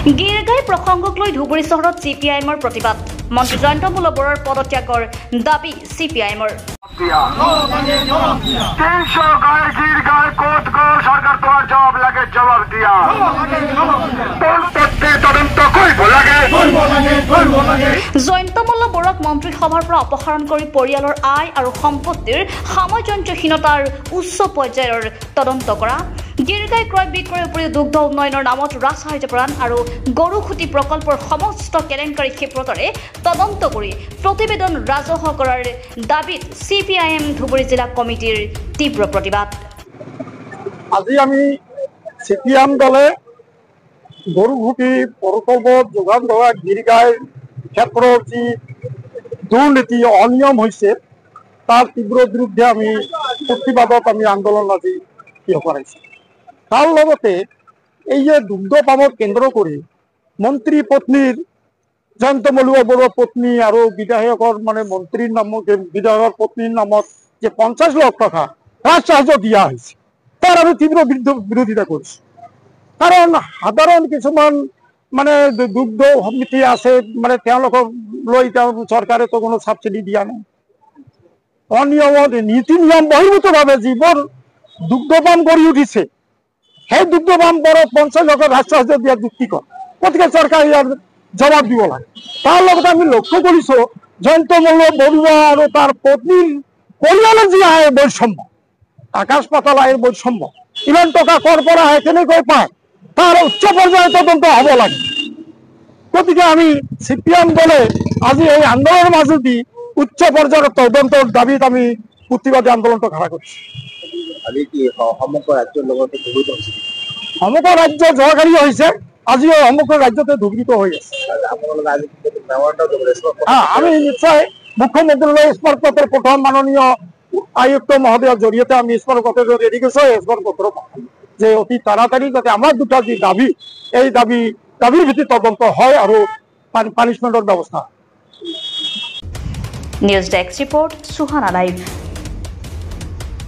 গিৰগাই প্ৰসংগক লৈ ধুবুৰী চহৰত CPIMৰ প্ৰতিবাদ মন্ত্ৰী জয়ন্ত মল্ল বৰাৰ পদত্যাগৰ দাবী CPIMৰ জয়ন্ত মল্ল বৰাক মন্ত্ৰীসভাৰ পৰা অপসাৰণ কৰি পৰিয়ালৰ আয় আৰু সম্পত্তিৰ সামঞ্জস্যহীনতাৰ উচ্চ পৰ্যায়ৰ তদন্ত কৰা গিৰগাই ক্ৰয় বিক্ৰয়ৰ উপৰিও দুগ্ধ উন্নয়নৰ নামত ৰাজসাহায্য প্ৰদান আৰু গৰু খুঁটি প্ৰকল্পৰ সমস্ত কেলেংকাৰী ক্ষেত্ৰৰে তদন্ত কৰি প্ৰতিবেদন ৰাজহুৱা কৰাৰ দাবীত CPIM ধুবুৰী জিলা কমিটিৰ তীব্ৰ প্ৰতিবাদ। আজি আমি CPIM দলে গৰু খুঁটি প্ৰকল্পত যোগান ধৰা গিৰগাই ক্ষেত্ৰত যি দুৰ্নীতি অনিয়ম হৈছে তাৰ তীব্ৰ বিৰুদ্ধে আমি প্ৰতিবাদত আমি আন্দোলন আজি কৰাইছোঁ। তাৰ লগতে এই যে দুগ্ধ পামক কেন্দ্ৰ কৰি মন্ত্ৰী পত্নীৰ জয়ন্ত মল্ল বৰুৱাৰ পত্নী আৰু বিধায়কৰ মন্ত্ৰীৰ নামত বিধায়কৰ পত্নীৰ নামত যে 50 লাখ টকা ৰাজসাহায্য দিয়া হৈছে তাৰ আমি তীব্ৰ বিৰোধিতা কৰিছোঁ। কাৰণ সাধাৰণ কিছুমান দুগ্ধ সমিতি আছে তেওঁলোকক লৈ চৰকাৰেতো কোনো ছাবচিডি দিয়া নাই। অনিয়মত নীতি নিয়ম বহিৰ্ভূতভাৱে যিবোৰ দুগ্ধ পাম গঢ়ি উঠিছে সেই দুগ্ধ পাম বোৰত 50 লাখৰ ৰাজসাহায্য দিয়া যুক্তিকৰ, গতিকে চৰকাৰে ইয়াৰ জবাব দিব লাগে। তাৰ লগতে আমি লক্ষ্য কৰিছোঁ জয়ন্ত মল্ল বৰুৱা আৰু তাৰ পত্নীৰ পৰিয়ালৰ যি আয় বৈষম্য, আকাশ পাতাল আয়ৰ বৈষম্য, ইমান টকা কৰ পৰা আহে কেনেকৈ পায় তাৰ উচ্চ পৰ্যায়ৰ তদন্ত হ'ব লাগে। গতিকে আমি CPIM দলে আজি এই আন্দোলনৰ মাজেদি উচ্চ পৰ্যায়ৰ তদন্তৰ দাবীত আমি প্ৰতিবাদী আন্দোলনটো খাৰা কৰিছোঁ। সমগ্ৰ ৰাজ্য জয়কাৰী হৈছে, আজিও সমগ্ৰ ৰাজ্যতে ধুবুৰীত হৈ আছে। আমি নিশ্চয় মুখ্যমন্ত্ৰীলৈ স্মাৰক পত্ৰ প্ৰথম মাননীয় আয়ুক্ত মহোদয়ৰ জৰিয়তে আমি স্মাৰক পত্ৰ ৰেডি কৰিছোঁ। স্মাৰক পত্ৰ যে অতি তাড়াতাড়ি যাতে আমাৰ দুটা যি দাবী এই দাবীৰ ভিত্তিত তদন্ত হয় আৰু পানিছমেণ্টৰ ব্যৱস্থা। News desk report Suhana live.